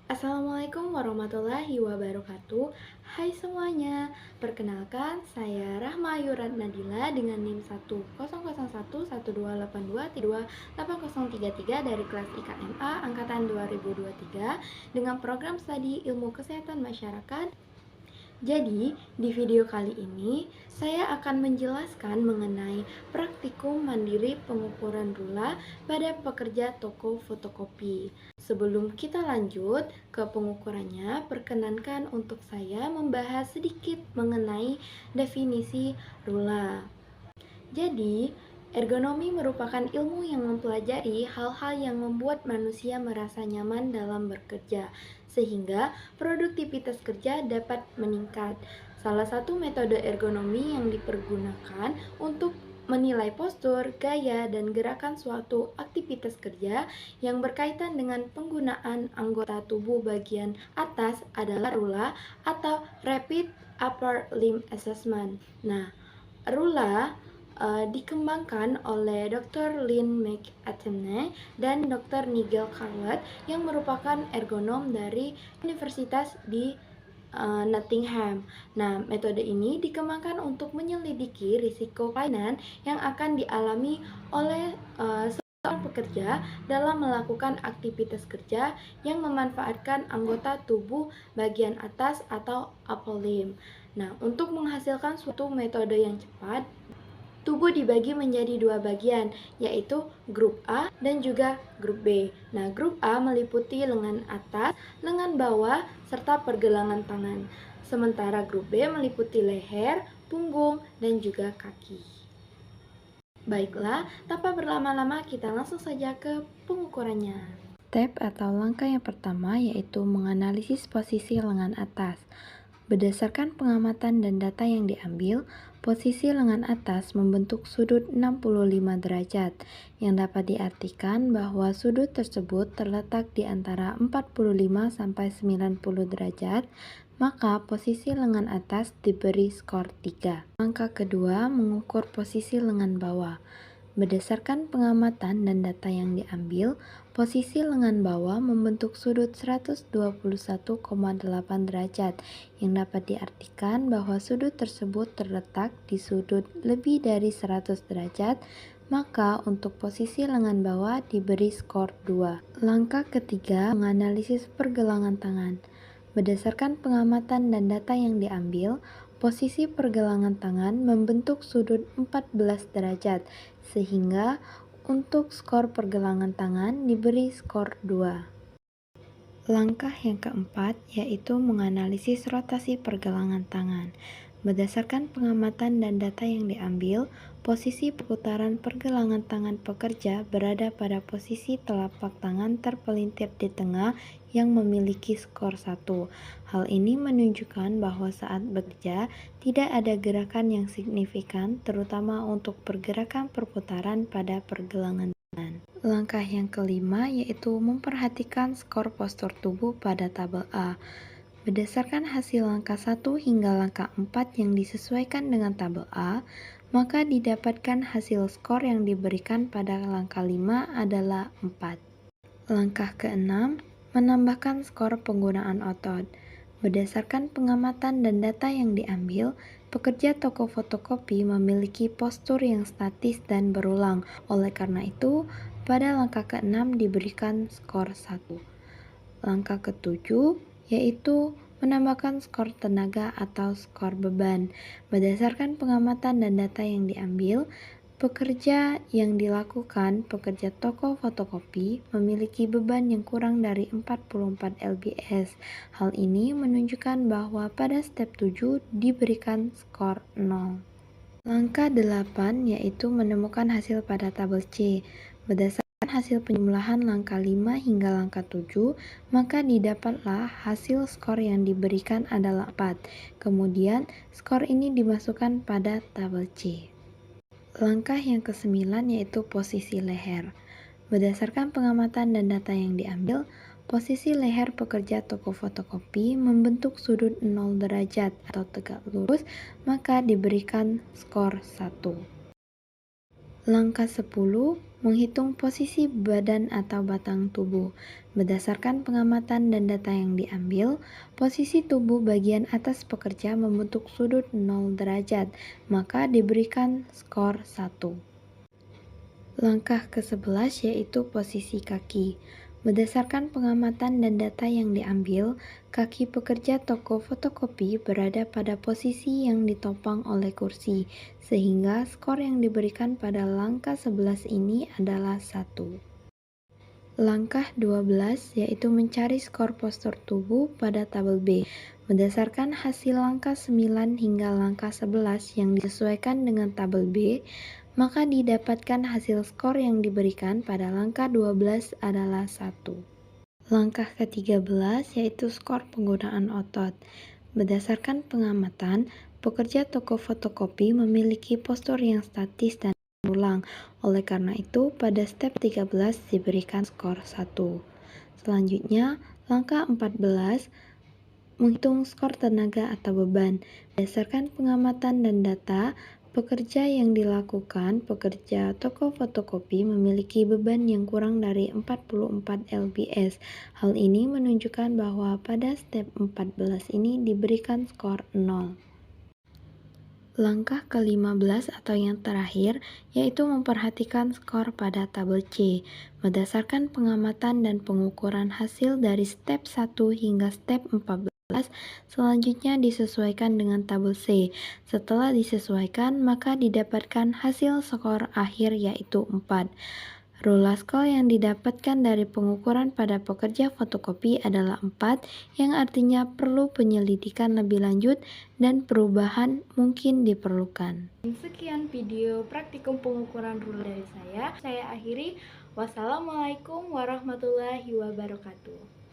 Assalamualaikum warahmatullahi wabarakatuh. Hai semuanya, perkenalkan saya Rahma Yurat Nadila dengan NIM 100112822 dari kelas IKMA Angkatan 2023 dengan program studi Ilmu Kesehatan Masyarakat. Jadi, di video kali ini saya akan menjelaskan mengenai praktikum mandiri pengukuran rula pada pekerja toko fotokopi. Sebelum kita lanjut ke pengukurannya, perkenankan untuk saya membahas sedikit mengenai definisi rula. Jadi, ergonomi merupakan ilmu yang mempelajari hal-hal yang membuat manusia merasa nyaman dalam bekerja, sehingga produktivitas kerja dapat meningkat. Salah satu metode ergonomi yang dipergunakan untuk menilai postur, gaya, dan gerakan suatu aktivitas kerja yang berkaitan dengan penggunaan anggota tubuh bagian atas adalah rula atau Rapid Upper Limb Assessment. Nah, rula dikembangkan oleh Dr. Lynn McAtene dan Dr. Nigel Carlett yang merupakan ergonom dari Universitas di Nottingham. Nah, metode ini dikembangkan untuk menyelidiki risiko kelainan yang akan dialami oleh seorang pekerja dalam melakukan aktivitas kerja yang memanfaatkan anggota tubuh bagian atas atau upper limb. Nah, untuk menghasilkan suatu metode yang cepat, tubuh dibagi menjadi dua bagian, yaitu grup A dan juga grup B. Nah, grup A meliputi lengan atas, lengan bawah, serta pergelangan tangan. Sementara grup B meliputi leher, punggung, dan juga kaki. Baiklah, tanpa berlama-lama kita langsung saja ke pengukurannya. Step atau langkah yang pertama yaitu menganalisis posisi lengan atas. Berdasarkan pengamatan dan data yang diambil, posisi lengan atas membentuk sudut 65 derajat, yang dapat diartikan bahwa sudut tersebut terletak di antara 45 sampai 90 derajat, maka posisi lengan atas diberi skor 3. Langkah kedua, mengukur posisi lengan bawah. Berdasarkan pengamatan dan data yang diambil, posisi lengan bawah membentuk sudut 121,8 derajat, yang dapat diartikan bahwa sudut tersebut terletak di sudut lebih dari 100 derajat, maka untuk posisi lengan bawah diberi skor 2. Langkah ketiga, menganalisis pergelangan tangan. Berdasarkan pengamatan dan data yang diambil, posisi pergelangan tangan membentuk sudut 14 derajat, sehingga untuk skor pergelangan tangan diberi skor 2. Langkah yang keempat yaitu menganalisis rotasi pergelangan tangan. Berdasarkan pengamatan dan data yang diambil, posisi perputaran pergelangan tangan pekerja berada pada posisi telapak tangan terpelintir di tengah yang memiliki skor 1. Hal ini menunjukkan bahwa saat bekerja tidak ada gerakan yang signifikan, terutama untuk pergerakan perputaran pada pergelangan tangan. Langkah yang kelima yaitu memperhatikan skor postur tubuh pada tabel A. Berdasarkan hasil langkah 1 hingga langkah 4 yang disesuaikan dengan tabel A, maka didapatkan hasil skor yang diberikan pada langkah 5 adalah 4. Langkah keenam, menambahkan skor penggunaan otot. Berdasarkan pengamatan dan data yang diambil, pekerja toko fotokopi memiliki postur yang statis dan berulang. Oleh karena itu, pada langkah keenam diberikan skor 1. Langkah ketujuh yaitu menambahkan skor tenaga atau skor beban. Berdasarkan pengamatan dan data yang diambil, pekerja pekerja toko fotokopi memiliki beban yang kurang dari 44 lbs. Hal ini menunjukkan bahwa pada step 7 diberikan skor 0. Langkah 8 yaitu menemukan hasil pada tabel C. Berdasarkan hasil penjumlahan langkah 5 hingga langkah 7, maka didapatlah hasil skor yang diberikan adalah 4. Kemudian, skor ini dimasukkan pada tabel C. Langkah yang ke-9 yaitu posisi leher. Berdasarkan pengamatan dan data yang diambil, posisi leher pekerja toko fotokopi membentuk sudut 0 derajat atau tegak lurus, maka diberikan skor 1. Langkah 10, menghitung posisi badan atau batang tubuh. Berdasarkan pengamatan dan data yang diambil, posisi tubuh bagian atas pekerja membentuk sudut 0 derajat, maka diberikan skor 1. Langkah ke-11 yaitu posisi kaki. Berdasarkan pengamatan dan data yang diambil, kaki pekerja toko fotokopi berada pada posisi yang ditopang oleh kursi, sehingga skor yang diberikan pada langkah 11 ini adalah 1. Langkah 12 yaitu mencari skor postur tubuh pada tabel B. Berdasarkan hasil langkah 9 hingga langkah 11 yang disesuaikan dengan tabel B, maka didapatkan hasil skor yang diberikan pada langkah 12 adalah 1. Langkah ke-13 yaitu skor penggunaan otot. Berdasarkan pengamatan, pekerja toko fotokopi memiliki postur yang statis dan berulang. Oleh karena itu, pada step 13 diberikan skor 1. Selanjutnya, langkah 14 menghitung skor tenaga atau beban. Berdasarkan pengamatan dan data, pekerja yang dilakukan, pekerja toko fotokopi memiliki beban yang kurang dari 44 lbs. Hal ini menunjukkan bahwa pada step 14 ini diberikan skor 0. Langkah ke-15 atau yang terakhir yaitu memperhatikan skor pada tabel C. Berdasarkan pengamatan dan pengukuran hasil dari step 1 hingga step 14, selanjutnya disesuaikan dengan tabel C. Setelah disesuaikan, maka didapatkan hasil skor akhir yaitu 4. Rula skor yang didapatkan dari pengukuran pada pekerja fotokopi adalah 4, yang artinya perlu penyelidikan lebih lanjut dan perubahan mungkin diperlukan. Sekian video praktikum pengukuran rula dari saya. Saya akhiri. Wassalamualaikum warahmatullahi wabarakatuh.